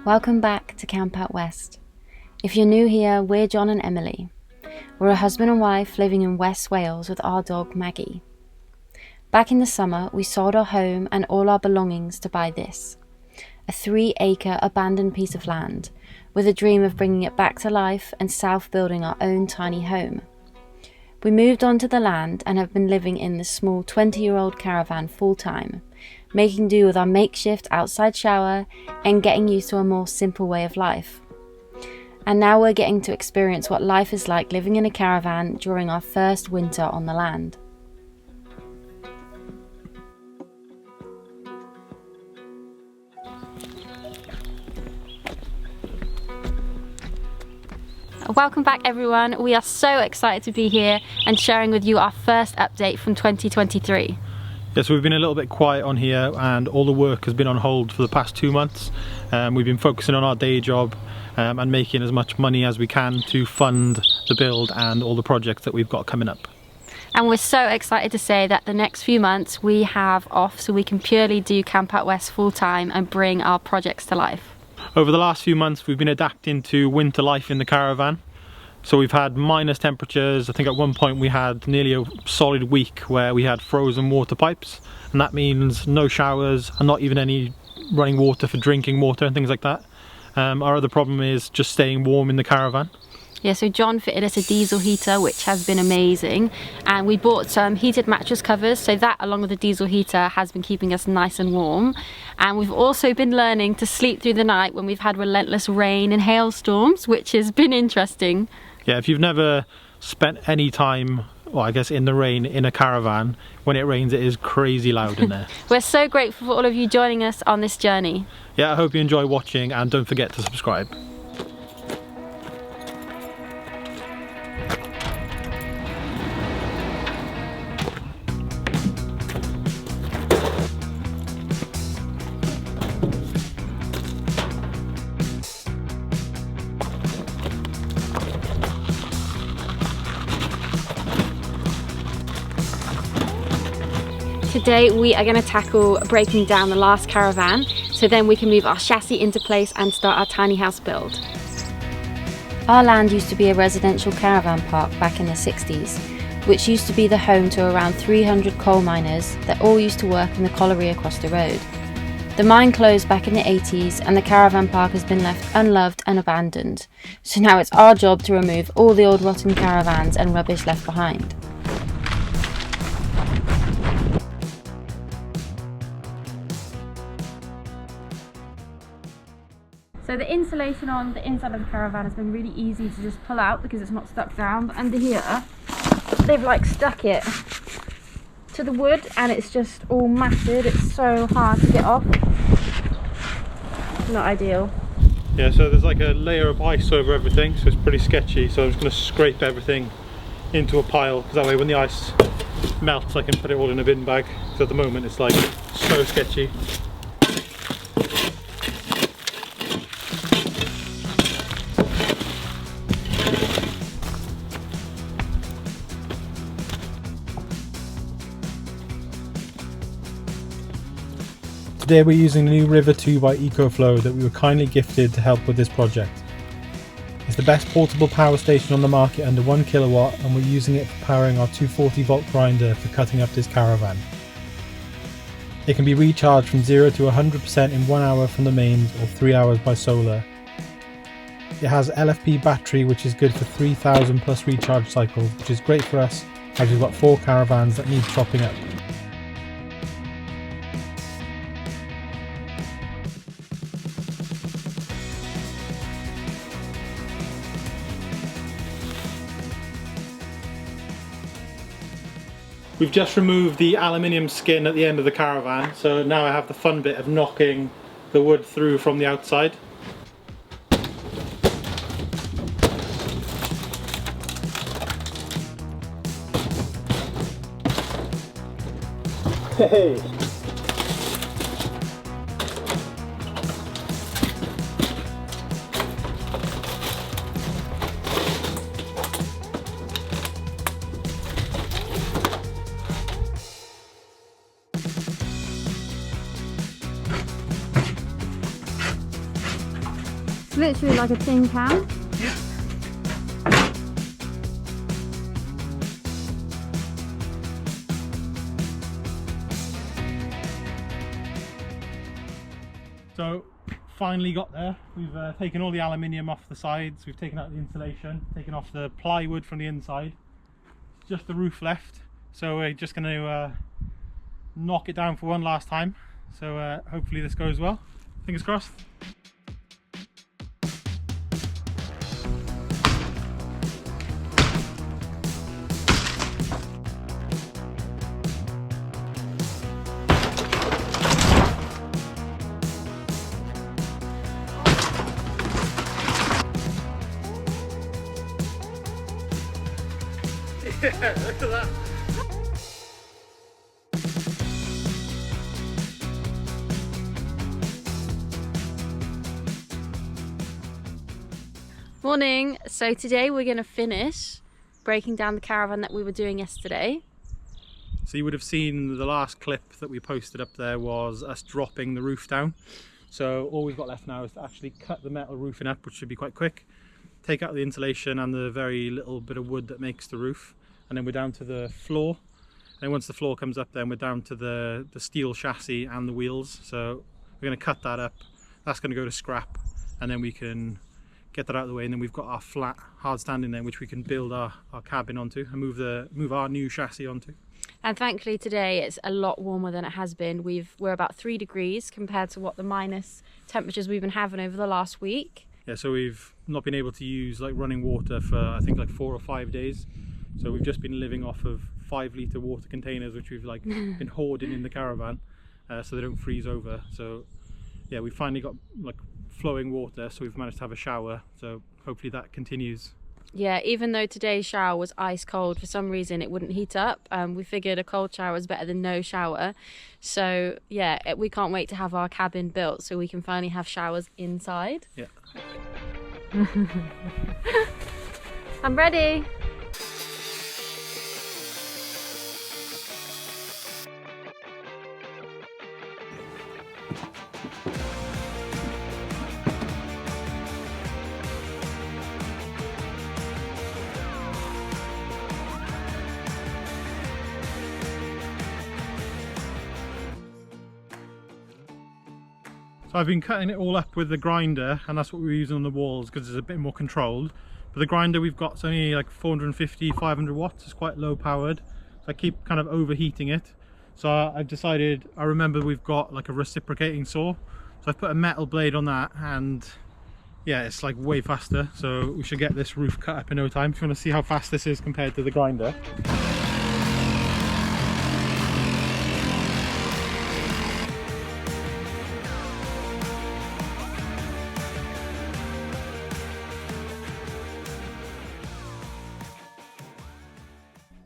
Welcome back to Camp Out West. If you're new here, we're John and Emilie. We're a husband and wife living in West Wales with our dog Maggie. Back in the summer, we sold our home and all our belongings to buy this, a 3-acre abandoned piece of land, with a dream of bringing it back to life and self-building our own tiny home. We moved onto the land and have been living in this small 20-year-old caravan full-time, making do with our makeshift outside shower and getting used to a more simple way of life. And now we're getting to experience what life is like living in a caravan during our first winter on the land. Welcome back everyone, we are so excited to be here and sharing with you our first update from 2023. Yes, we've been a little bit quiet on here and all the work has been on hold for the past 2 months. We've been focusing on our day job and making as much money as we can to fund the build and all the projects that we've got coming up. And we're so excited to say that the next few months we have off so we can purely do Camp Out West full time and bring our projects to life. Over the last few months we've been adapting to winter life in the caravan. So we've had minus temperatures. I think at one point we had nearly a solid week where we had frozen water pipes, and that means no showers and not even any running water for drinking water and things like that. Our other problem is just staying warm in the caravan. Yeah, so John fitted us a diesel heater, which has been amazing, and we bought some heated mattress covers, so that along with the diesel heater has been keeping us nice and warm. And we've also been learning to sleep through the night when we've had relentless rain and hailstorms, which has been interesting. Yeah, if you've never spent any time, well, I guess in the rain in a caravan, when it rains it is crazy loud in there. We're so grateful for all of you joining us on this journey. Yeah, I hope you enjoy watching and don't forget to subscribe. Today we are going to tackle breaking down the last caravan so then we can move our chassis into place and start our tiny house build. Our land used to be a residential caravan park back in the 60s, which used to be the home to around 300 coal miners that all used to work in the colliery across the road. The mine closed back in the 80s and the caravan park has been left unloved and abandoned, so now it's our job to remove all the old rotten caravans and rubbish left behind. So the insulation on the inside of the caravan has been really easy to just pull out because it's not stuck down, but under here they've like stuck it to the wood and it's just all matted. It's so hard to get off. Not ideal. Yeah, so there's like a layer of ice over everything, so it's pretty sketchy. So I'm just going to scrape everything into a pile, because that way when the ice melts I can put it all in a bin bag, because at the moment it's like so sketchy. Today we're using the new River 2 by EcoFlow that we were kindly gifted to help with this project. It's the best portable power station on the market under 1 kilowatt, and we're using it for powering our 240 volt grinder for cutting up this caravan. It can be recharged from 0 to 100% in 1 hour from the mains or 3 hours by solar. It has LFP battery which is good for 3000 plus recharge cycles, which is great for us as we've got 4 caravans that need topping up. We've just removed the aluminium skin at the end of the caravan, so now I have the fun bit of knocking the wood through from the outside. Hey! It's literally like a tin can. Yeah. So finally got there. We've taken all the aluminium off the sides, we've taken out the insulation, taken off the plywood from the inside. It's just the roof left, so we're just going to knock it down for one last time. So hopefully this goes well. Fingers crossed. Yeah, look at that. Morning. So today we're going to finish breaking down the caravan that we were doing yesterday. So you would have seen the last clip that we posted up there was us dropping the roof down. So all we've got left now is to actually cut the metal roofing up, which should be quite quick. Take out the insulation and the very little bit of wood that makes the roof. And then we're down to the floor. And once the floor comes up, then we're down to the steel chassis and the wheels. So we're going to cut that up. That's going to go to scrap, and then we can get that out of the way. And then we've got our flat hard standing there, which we can build our cabin onto and move our new chassis onto. And thankfully today it's a lot warmer than it has been. We're about 3 degrees compared to what the minus temperatures we've been having over the last week. Yeah, so we've not been able to use like running water for I think like 4 or 5 days. So we've just been living off of 5-litre water containers, which we've like been hoarding in the caravan, so they don't freeze over. So yeah, we finally got like flowing water, so we've managed to have a shower. So hopefully that continues. Yeah, even though today's shower was ice cold, for some reason it wouldn't heat up. We figured a cold shower is better than no shower. So yeah, we can't wait to have our cabin built so we can finally have showers inside. Yeah. I'm ready. So I've been cutting it all up with the grinder, and that's what we're using on the walls because it's a bit more controlled. But the grinder we've got is only like 450, 500 watts. It's quite low powered, so I keep kind of overheating it. So I've decided, I remember we've got like a reciprocating saw, so I've put a metal blade on that, and yeah, it's like way faster. So we should get this roof cut up in no time. If you want to see how fast this is compared to the grinder.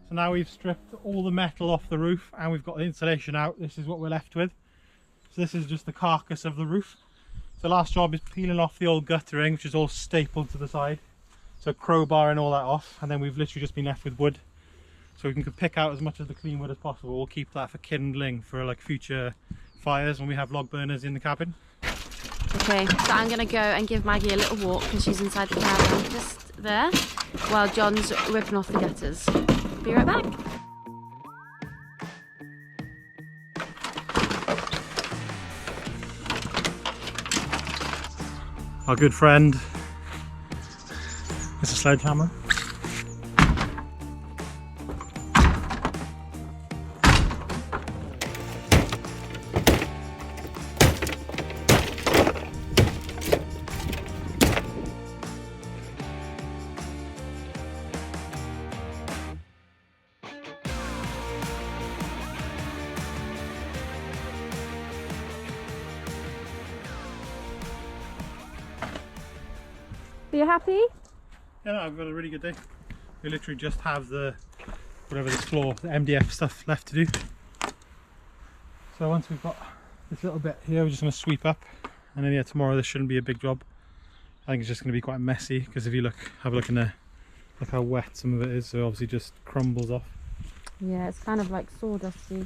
So now we've stripped all the metal off the roof and we've got the insulation out. This is what we're left with. So this is just the carcass of the roof. So the last job is peeling off the old guttering, which is all stapled to the side. So crowbarring all that off, and then we've literally just been left with wood. So we can pick out as much of the clean wood as possible. We'll keep that for kindling for like future fires when we have log burners in the cabin. Okay, so I'm gonna go and give Maggie a little walk because she's inside the caravan just there, while John's ripping off the gutters. Be right back. Our good friend, it's a sledgehammer. Are you happy? Yeah, no, I've got a really good day. We literally just have the floor, the MDF stuff left to do. So once we've got this little bit here, we're just going to sweep up, and then yeah, tomorrow this shouldn't be a big job. I think it's just going to be quite messy because if you have a look in there, look how wet some of it is. So obviously just crumbles off. Yeah, it's kind of like sawdusty.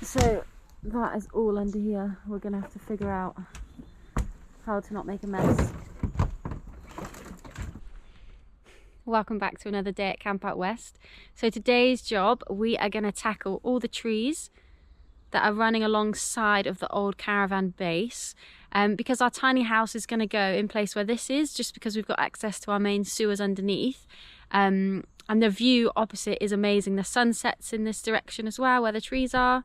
So that is all under here. We're going to have to figure out hard to not make a mess. Welcome back to another day at Camp Out West. So today's job, we are going to tackle all the trees that are running alongside of the old caravan base, because our tiny house is going to go in place where this is, just because we've got access to our main sewers underneath. And the view opposite is amazing. The sun sets in this direction as well, where the trees are.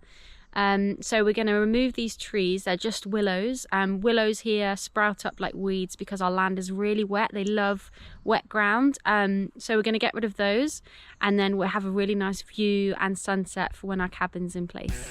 So we're going to remove these trees. They're just willows. Willows here sprout up like weeds because our land is really wet. They love wet ground. So we're going to get rid of those, and then we'll have a really nice view and sunset for when our cabin's in place.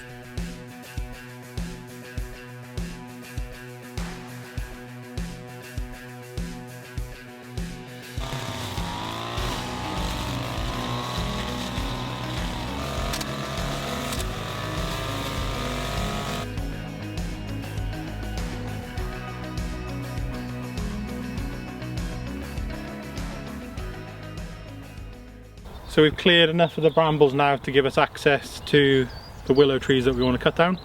So we've cleared enough of the brambles now to give us access to the willow trees that we want to cut down.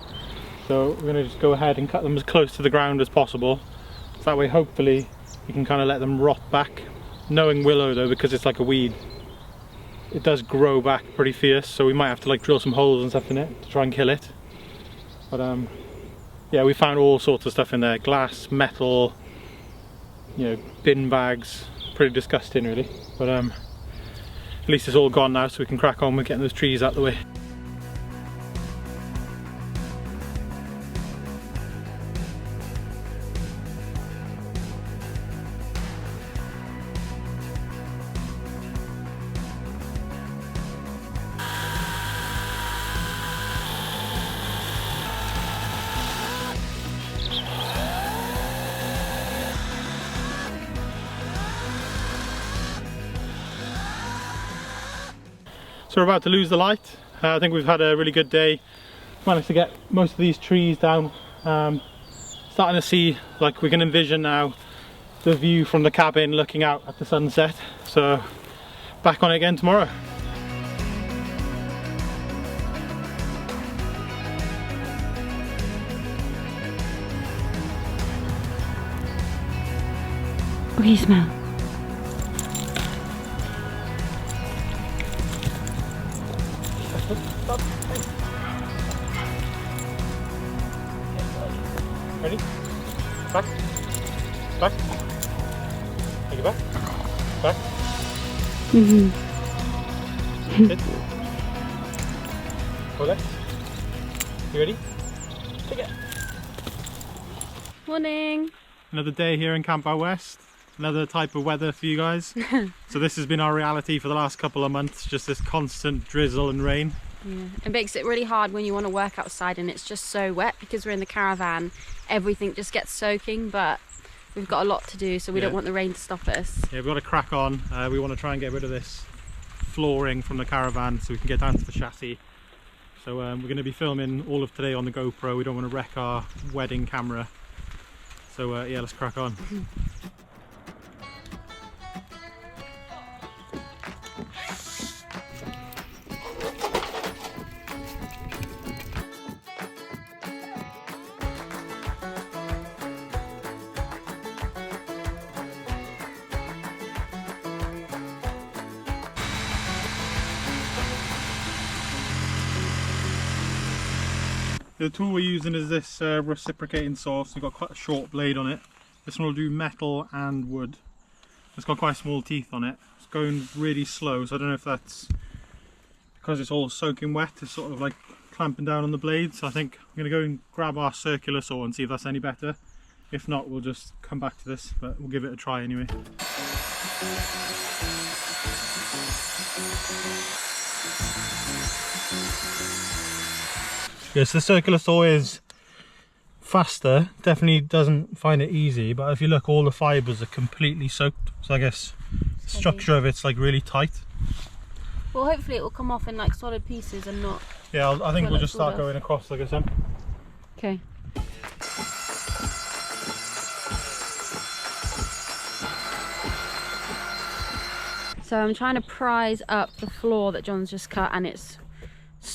So we're going to just go ahead and cut them as close to the ground as possible. So that way hopefully we can kind of let them rot back. Knowing willow though, because it's like a weed, it does grow back pretty fierce, so we might have to like drill some holes and stuff in it to try and kill it. But yeah, we found all sorts of stuff in there. Glass, metal, you know, bin bags. Pretty disgusting really. But at least it's all gone now, so we can crack on with getting those trees out the way. So we're about to lose the light. I think we've had a really good day. Managed to get most of these trees down. Starting to see, like, we can envision now the view from the cabin looking out at the sunset. So back on it again tomorrow. What do you smell? Ready? Back. Back. Take it back. Back. Sit. Hold it. You ready? Take it. Morning. Another day here in Camp Out West. Another type of weather for you guys. So this has been our reality for the last couple of months, just this constant drizzle and rain. Yeah, it makes it really hard when you want to work outside and it's just so wet because we're in the caravan. Everything just gets soaking, but we've got a lot to do, so we don't want the rain to stop us. Yeah, we've got to crack on. We want to try and get rid of this flooring from the caravan so we can get down to the chassis. So we're going to be filming all of today on the GoPro. We don't want to wreck our wedding camera. So yeah, let's crack on. The tool we're using is this reciprocating saw. So we've got quite a short blade on it. This one will do metal and wood. It's got quite small teeth on it. It's going really slow, so I don't know if that's because it's all soaking wet, it's sort of like clamping down on the blade. So I think I'm going to go and grab our circular saw and see if that's any better. If not, we'll just come back to this, but we'll give it a try anyway. Yes, the circular saw is faster, definitely doesn't find it easy, but if you look, all the fibres are completely soaked, so I guess the structure of it's like really tight. Well, hopefully it will come off in like solid pieces and not... Yeah, I think we'll just start going across like I said. Okay. So I'm trying to prise up the floor that John's just cut, and it's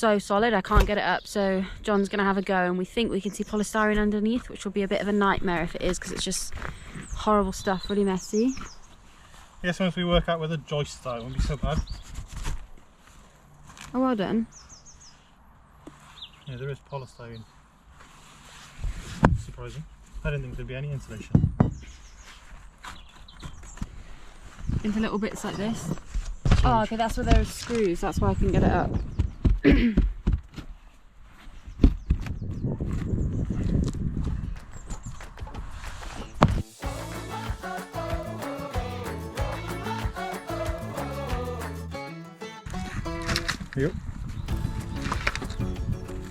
so solid, I can't get it up, so John's gonna have a go, and we think we can see polystyrene underneath, which will be a bit of a nightmare if it is, because it's just horrible stuff, really messy. I guess once we work out where the joists are, it won't be so bad. Oh, well done. Yeah, there is polystyrene. Surprising. I didn't think there'd be any insulation. Into little bits like this. Oh, okay, that's where there's screws, that's why I can get it up. Yep.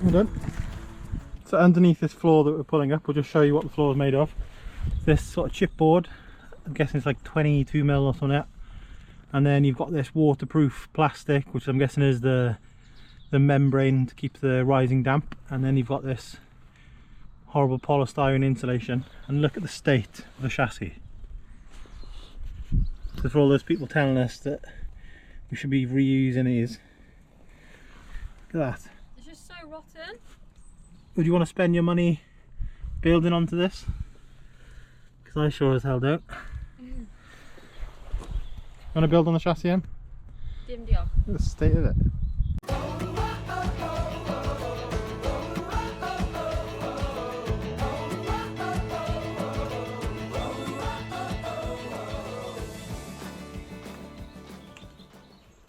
Well done. So underneath this floor that we're pulling up, we'll just show you what the floor is made of. This sort of chipboard, I'm guessing it's like 22mm or something like that. And then you've got this waterproof plastic, which I'm guessing is the membrane to keep the rising damp. And then you've got this horrible polystyrene insulation. And look at the state of the chassis. So for all those people telling us that we should be reusing these, look at that. It's just so rotten. Would you want to spend your money building onto this? Because I sure as hell don't. You want to build on the chassis, Em? Dim deal. Look at the state of it.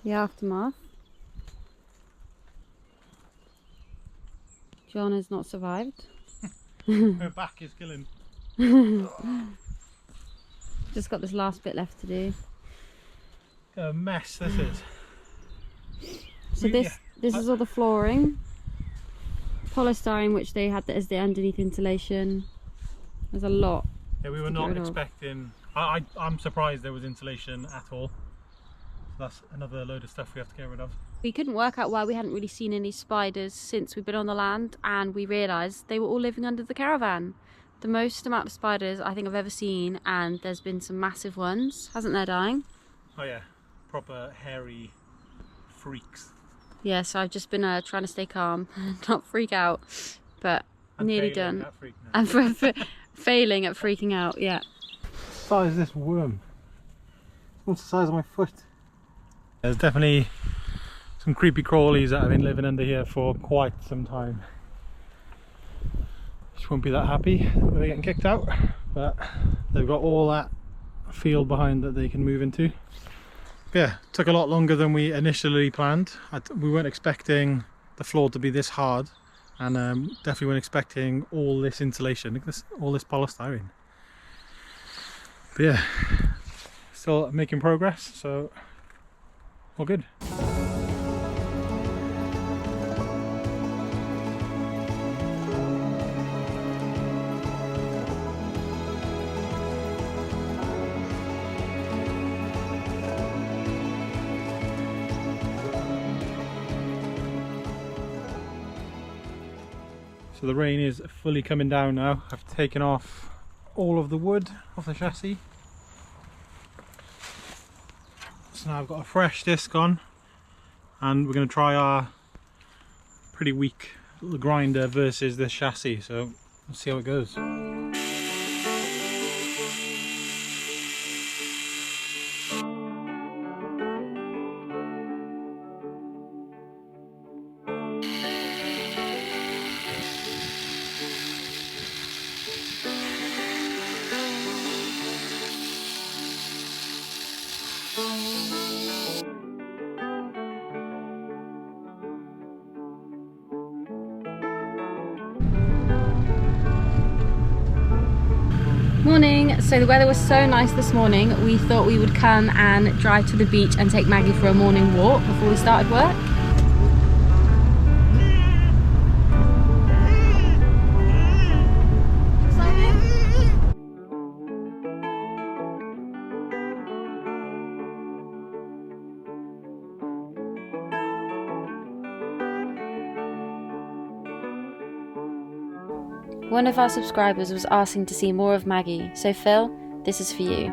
The aftermath. John has not survived. Her back is killing. Just got this last bit left to do. What a mess this is. So this is all the flooring. Polystyrene, which they had as the underneath insulation. There's a lot. Yeah, we were not expecting. I'm surprised there was insulation at all. So that's another load of stuff we have to get rid of. We couldn't work out why we hadn't really seen any spiders since we've been on the land, and we realised they were all living under the caravan. The most amount of spiders I think I've ever seen, and there's been some massive ones, hasn't there, Dying? Oh yeah, proper hairy freaks. Yeah, so I've just been trying to stay calm and not freak out, but And nearly failing done. at freaking out. And failing at freaking out, yeah. What size is this worm? What's the size of my foot? There's definitely some creepy crawlies that have been living under here for quite some time. Just won't be that happy that they're getting kicked out, but they've got all that field behind that they can move into. Yeah, took a lot longer than we initially planned. We weren't expecting the floor to be this hard, and definitely weren't expecting all this insulation. Look at this, all this polystyrene. But yeah, still making progress, so all good. So the rain is fully coming down now. I've taken off all of the wood off the chassis. So now I've got a fresh disc on, and we're going to try our pretty weak little grinder versus this chassis. So let's see how it goes. Morning. So the weather was so nice this morning, we thought we would come and drive to the beach and take Maggie for a morning walk before we started work. One of our subscribers was asking to see more of Maggie, so Phil, this is for you.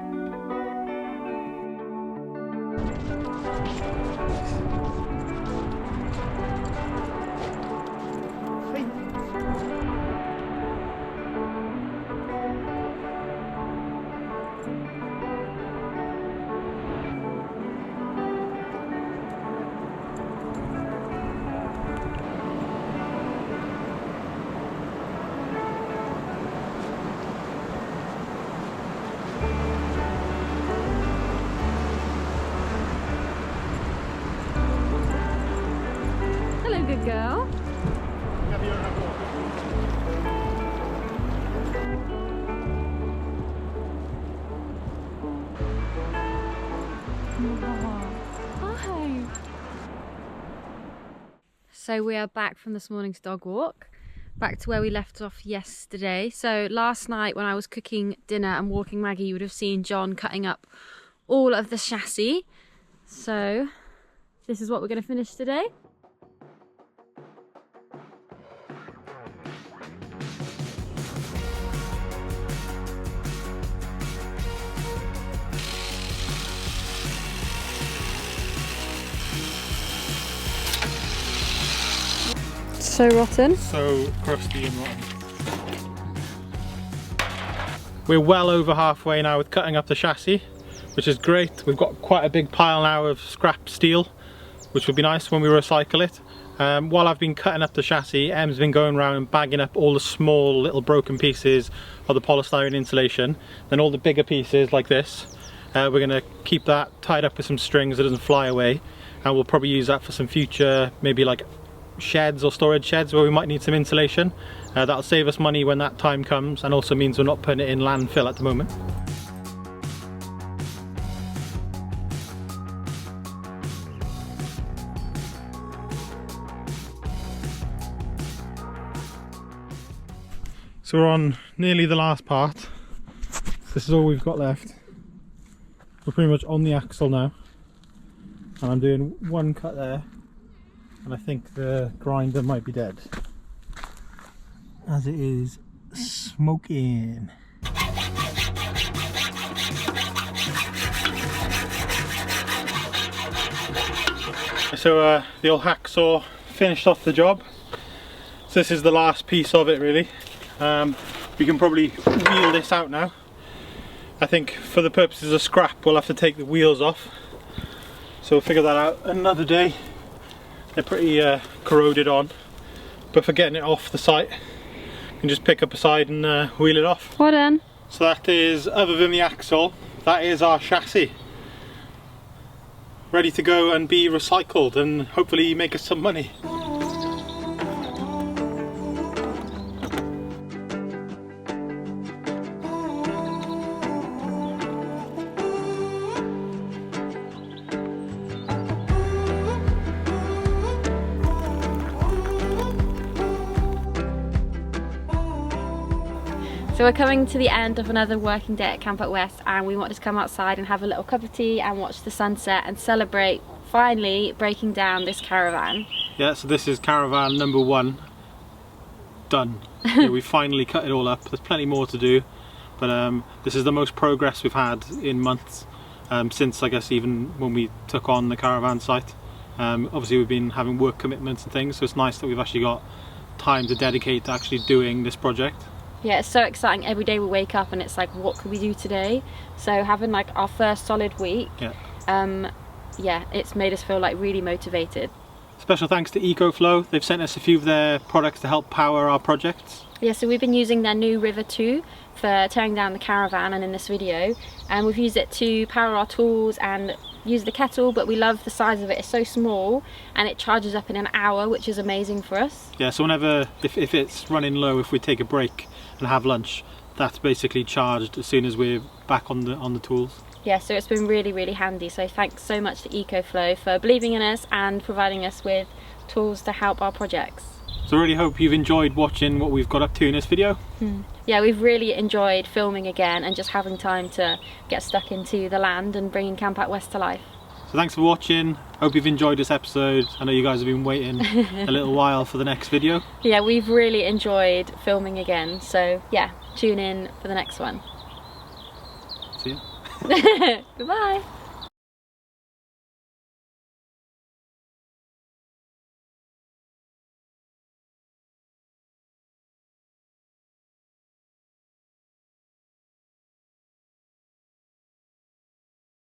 girl. Hi. So we are back from this morning's dog walk, back to where we left off yesterday. So last night when I was cooking dinner and walking Maggie, you would have seen John cutting up all of the chassis. So this is what we're going to finish today. So rotten. So crusty and rotten. We're well over halfway now with cutting up the chassis, which is great. We've got quite a big pile now of scrap steel, which would be nice when we recycle it. While I've been cutting up the chassis, Em's been going around and bagging up all the small little broken pieces of the polystyrene insulation. Then all the bigger pieces like this, we're going to keep that tied up with some strings so it doesn't fly away, and we'll probably use that for some future, maybe like sheds or storage sheds where we might need some insulation. That'll save us money when that time comes, and also means we're not putting it in landfill at the moment. So we're on nearly the last part. This is all we've got left. We're pretty much on the axle now, and I'm doing one cut there, and I think the grinder might be dead, as it is smoking. So the old hacksaw finished off the job. So this is the last piece of it really. We can probably wheel this out now. I think for the purposes of scrap we'll have to take the wheels off. So we'll figure that out another day. They're pretty corroded on, but for getting it off the site, you can just pick up a side and wheel it off. Well done. So that is, other than the axle, that is our chassis. Ready to go and be recycled and hopefully make us some money. So we're coming to the end of another working day at Camp Out West, and we wanted to come outside and have a little cup of tea and watch the sunset and celebrate finally breaking down this caravan. Yeah, so this is caravan number 1 done. Yeah, we finally cut it all up. There's plenty more to do, but this is the most progress we've had in months, since I guess even when we took on the caravan site. Obviously we've been having work commitments and things, so it's nice that we've actually got time to dedicate to actually doing this project. Yeah, it's so exciting. Every day we wake up and it's like, what could we do today? So having like our first solid week, yeah, it's made us feel like really motivated. Special thanks to EcoFlow. They've sent us a few of their products to help power our projects. Yeah, so we've been using their new River 2 for tearing down the caravan and in this video, and we've used it to power our tools and use the kettle, but we love the size of it. It's so small and it charges up in an hour, which is amazing for us. Yeah, so whenever, if it's running low, if we take a break and have lunch, that's basically charged as soon as we're back on the tools. Yeah, so it's been really, really handy. So thanks so much to EcoFlow for believing in us and providing us with tools to help our projects. So I really hope you've enjoyed watching what we've got up to in this video. Yeah, we've really enjoyed filming again and just having time to get stuck into the land and bringing Camp Out West to life. So thanks for watching. Hope you've enjoyed this episode. I know you guys have been waiting a little while for the next video. Yeah, we've really enjoyed filming again. So yeah, tune in for the next one. See ya. Goodbye.